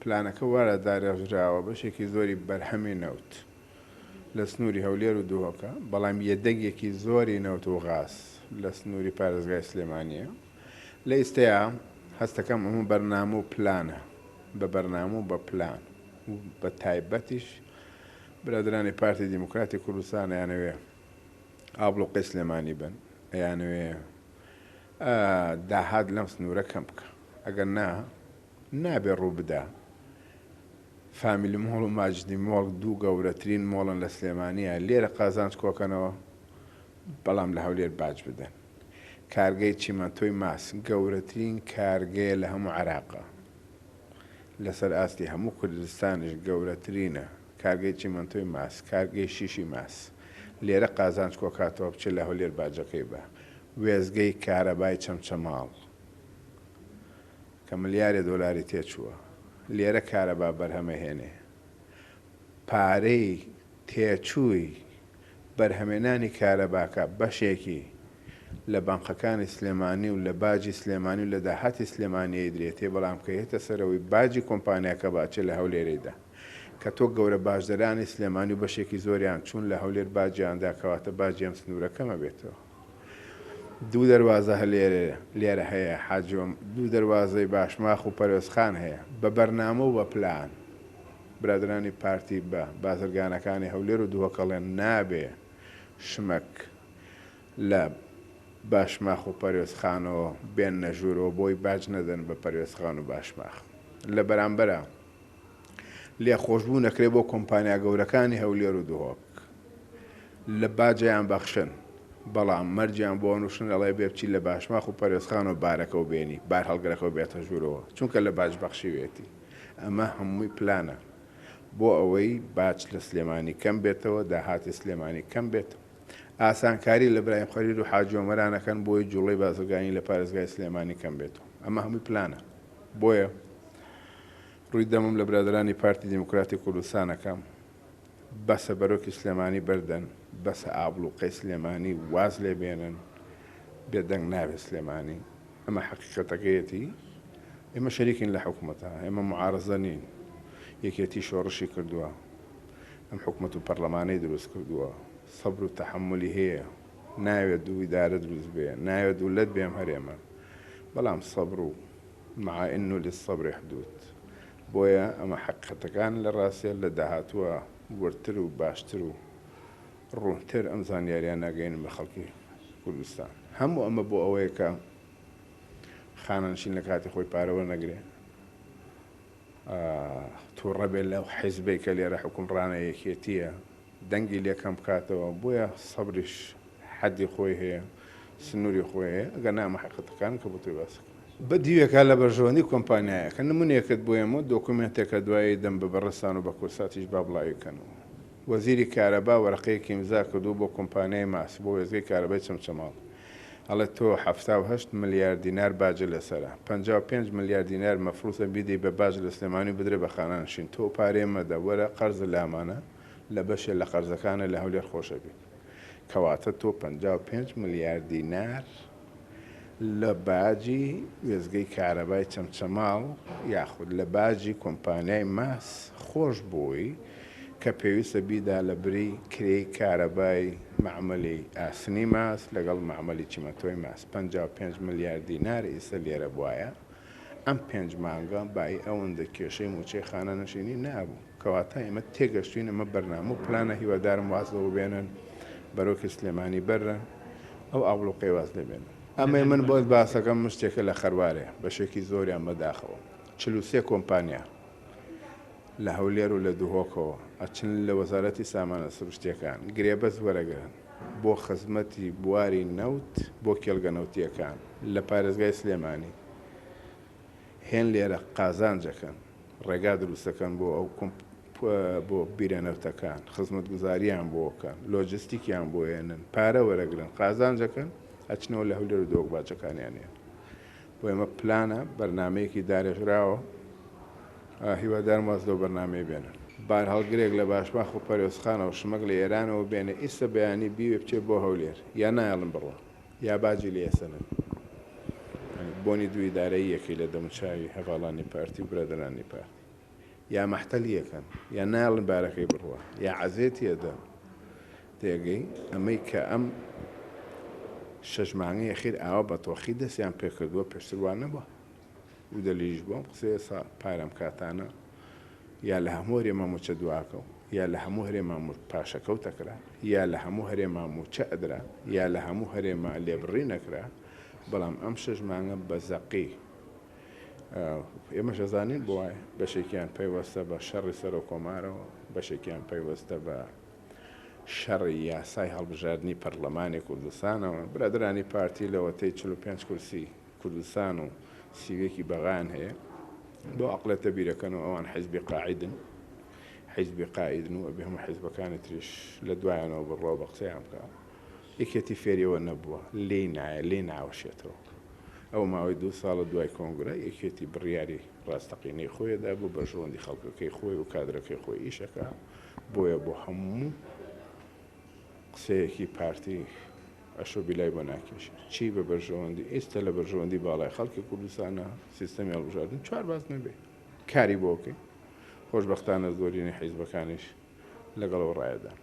پلانەکە وارە دارێژراوە بەشێکی زۆری بەرهەمی نەوت لە سنووری هەولێر و دووهۆکە، بەڵام یەدەگێکی زۆری نەوت و غاز لە سنووری پارێزگای سلێمانیە. لە ئێستەیە هەستەکەم هەموو بەرنامە و پلانە، بە بەرنامە و بە پلان و بە تایبەتیش برادرانی پارتی دیموکراتی کوردستان یانەوێ ئابڵوقی سلێمانی بن، یانەوێ داهات لەم سنوورە کەم بکە. ئەگەر نابێ ڕوو بدا فامیلی مۆڵ و ماجدی مۆڵ دوو گەورەترین مۆڵن لە سلێمانیە لێرە قازانج کۆکەنەوە، بەڵام لە هەولێر باج بدەن. کارگەی چیمەنتۆی ماس گەورەترین کارگەیە لە هەموو عێراقە، لەسەر ئاستی هەموو کوردستانیش گەورەترینە کارگەی چیمەنتۆی ماس، کارگەی شیشی ماس لێرە قازانج کۆکاتەوە بچێت لە هەولێر باجەکەی بە. وێزگەی کارەبای چەمچەماڵ کە ملیارێ دۆلاری تێچووە لێرە کارەبا بەرهەمەهێنێ. پارەی تێچووی بەرهەمێنانی کارەباکە بەشێکی لە بانقەکانی سلێمانی و لە باجی سلێمانی و لە داهاتی سلێمانیەی درێتێ، بەڵام کە هێتە سەرەوەی باجی کۆمپانیاکە باچێت لە هەولێرەیدا کە تۆ گەورە باشدەرانی سلێمانی و بەشێکی زۆریان چوون لە هەولێر باجیاندا، کەواتە باجی ئەم سنوورەکەمە بێتەوە. دوو دەروازە لێرە هەیە حاجۆم، دوو دەروازەی باشماخ و پەروێزخان هەیە بە بەرنامە و بە پلان. برادرانی پارتی بە بازرگانەکانی هەولێر و دووهۆکەڵێن نابێ شمەک لە باشماخ و پەروێزخانەوە بێن نەژوورەوە بۆی باج نەدەن بە پەروێزخان و باشماخ. لە بەرامبەرە لێ خۆشببوو نەکرێ بۆ کۆمپانیا گەورەکانی هەولێر و دووهۆک لە باجیان بەخشن، بەڵام مەرجیان بۆ نووشن ئەڵێ بێ بچی لە باشماخ و پەروێزخان و بارەکە و بێنی بار هەڵگەرەکەەوە بێتە ژوورەوە، چونکە لە باج بەخشیوێتی. ئەمە هەمووی پلانە بۆ ئەوەی باج لە سلێمانی کەم بێتەوە، داهاتی سلێمانی کەم بێتەوە. ئاسانکاری لە برایم خەلیل و حاجۆمەرانەکەن بۆی جوڵەی بازرگانی لە پارێزگای سلێمانی کەم بێتەوە. ئەمە هەمووی پلانە. بۆیە ڕووی دەمم لە برادرانی پارتی دیموکراتی کوردستانەکەم بەسە بەرۆکی سلێمانی بەردەن، بەسە ئابڵوقەی سلێمانی واز لێ بێنن، بێدەنگ نابێت سلێمانی. ئەمە حەقیقەتەکەیەتی. ئێمە شەریکین لە حکوومەتە، ئێمە معارەزە نین. یەکێتی شۆڕشی کردووە، ئەم حکوومەت و پەرلەمانەی دروست کردووە، سەبر و تەحملی هەیە، ناوێت دوو ئیدارە دروست بێ، ناوێت دوولەت بێم هەرێمە، بەڵام سەبر و مع ئین للسەبر حدود. بۆیە ئەمە حەقیقەتەکان لە ڕاستیە لە داهاتووە وەرتر و باشتر و ڕوونتر ئەم زانیاریان ناگەێنن بە خەڵکی کوردستان. هەموو ئەمە بۆ ئەوەیە کە خانەنشین لە کاتی خۆی پارەوە نەگرێ، تووڕە بێت لەو حیزبەی کە لێرە حکومڕانە یەکێتیە دەنگی لێکەم بکاتەوە. بۆیە سەبریش حەدی خۆی هەیە، سنووری خۆی هەیە. ئەگەر نامە حەقیقەتەکان کە بۆ توی باسەکە بە دیوێکە لە بەرژەوەندی کۆمپانیایەکە نمونەیەکت بۆ ئێمە دۆکومنتێکە دوایی دەم بە بەڕستان و بە کورساتیش با بڵاویکەنەوە. وەزیری کارەبا وەرەقەیەکی ئیمزا کردو بۆ کۆمپانیای ماس بۆ وێزگەی کارەبای چەمچەماڵ. ئەڵێ تۆ 78 ملیار دینار باجە لەسەرە، 55 ملیار دینار مەفروسە بیدەی بە باج لە سلێمانی بدرێ بە خانانشین. تۆ پارێ مەدە وەرە قەرز لامانە لە بەشێ لە قەرزەکانە لە هەولێر خۆشە بیت. کەواتە تۆ 55 ملیار دینار لە باجی وێزگەی کارەبای چەمچەماڵ یاخود لە باجی کۆمپانیای ماس خۆش بووی کە پێویستە بیدا لە بری کرێی کارەبای معمەلی ئاسنی ماس لەگەڵ معمەلی چیمەنتۆی ماس. 55 ملیار دینار ئێستا لێرە بواە. ئەم 5 مانگە بای ئەوەندە کێشەی موچەی خانەنشینی نابوو. کەواتە ئێمە تێگەشتوین ئەمە بەرنامە و پلانە هیوادارم وازەوە بێنن بەرۆکی سلێمانی بەرن ئەو ئابڵوقەی واز لێ بێنن. ئەمە من بۆت باسەکەم شتێکە لە خەروارێ بەشێکی زۆریان بەداخەوە. 43 کۆمپانیا لە هەولێر و لە دووهۆکەوە ئەچن لە وەزارەتی سامانە سروشتیەکان گرێبەز وەرەگرن بۆ خزمەتی بواری نەوت بۆ کێڵگە نەوتیەکان لە پارێزگای سلێمانی. هێن لێرە قازانجەکەن، ڕێگا دروستەکەن بۆ ئەو بۆ بیرەنەوتەکان، خزمەت گوزاریان بۆکەن، لۆجستیکیان بۆ هێنن، پارە وەرەگرن، قازانجەکەن، ئەچنەوە لە هەولێر و دۆک باجەکانیانێن. بۆ ئێمە پلانە بەرنمەیەکی دارێژراوە، هیوادارم واز لەو بەرنامەیە بێنن. بار هەڵگرێک لە باشماخ و پەروێزخانەوە شمەک لە ئێرانەوە بێنێ ئیسە بەیانی بیوێ بچێت بۆ هەولێر، یا نایڵم بڕۆ یا باجی لە ئێسەنن. بۆنی دوو ئیدارەی یەکەی لە دەموچاوی هەڤاڵانی پارتی و برادرانی پارتی. یا مەحتەلیەکەن یا ناڵن بارەکەی بڕوە یا عەزێتیەدا تێگەی ئەمەی کە ئەم شەژمانگەی خیر ئاوا بە تۆخی دەستیان پێکردووە پێشتروان نەبووە و دەلیش بۆم قسەیە پارەم کاتانە یا لە هەموو هەرێ مامۆچە دواکە یا لە هەموو هەرێ مامۆ پاشەکەوتەکرا یا لە هەموو هەرێ مامۆچە ئەدرا یا لە هەموو هەرێمە لێبڕی نەکرا بەڵام ئەم شەژمانگە بە زەقی ئێمەش ئەزانین بۆ وایە بەشێکیان پەیوەستە بە شەڕی سەر و کۆمارەوە بەشێکیان پەیوەستە بە شەڕی یاسای هەڵبژاردننی پەرلەمانی کوردستانەوە برادرانی پارتی لەوەتەی 45 کورسی کوردستان و سیوێکی بەغان هەیە بۆ عەقلەتە بیرەکەنەوە ئەوان حیزبی قاعیدن حیزبی قاعیدن و ئەبێ هەموو حیزبەکانی تریش لە دوایانەوە بڕۆ بە قسەیان بکە یەکێتی فێریەوە نەبووە لێی نایە لێ ناوەشێتەوە ئەو ماوەی 2 ساڵە دوای کۆنگرە یەکێتی بڕیاری ڕاستەقینەی خۆیدا بوو بە ژەوەندی خەڵکەکەی خۆی و کادرەکەی خۆی ئیشەکە بۆیە بۆ هەموو قسەیەکی پارتی ئەشۆ بیلای بۆ ناکێشێت چی بە بەرژەوەندی ئێستا لە بەرژەوەندی باڵای خەڵکی کوردستانە سیستەمی هەڵبژاردن 4 باز نەبێ کاری بۆ بکەین خۆشبەختانە زۆرینەی حیزبەکانیش لەگەڵەوە ڕایەدان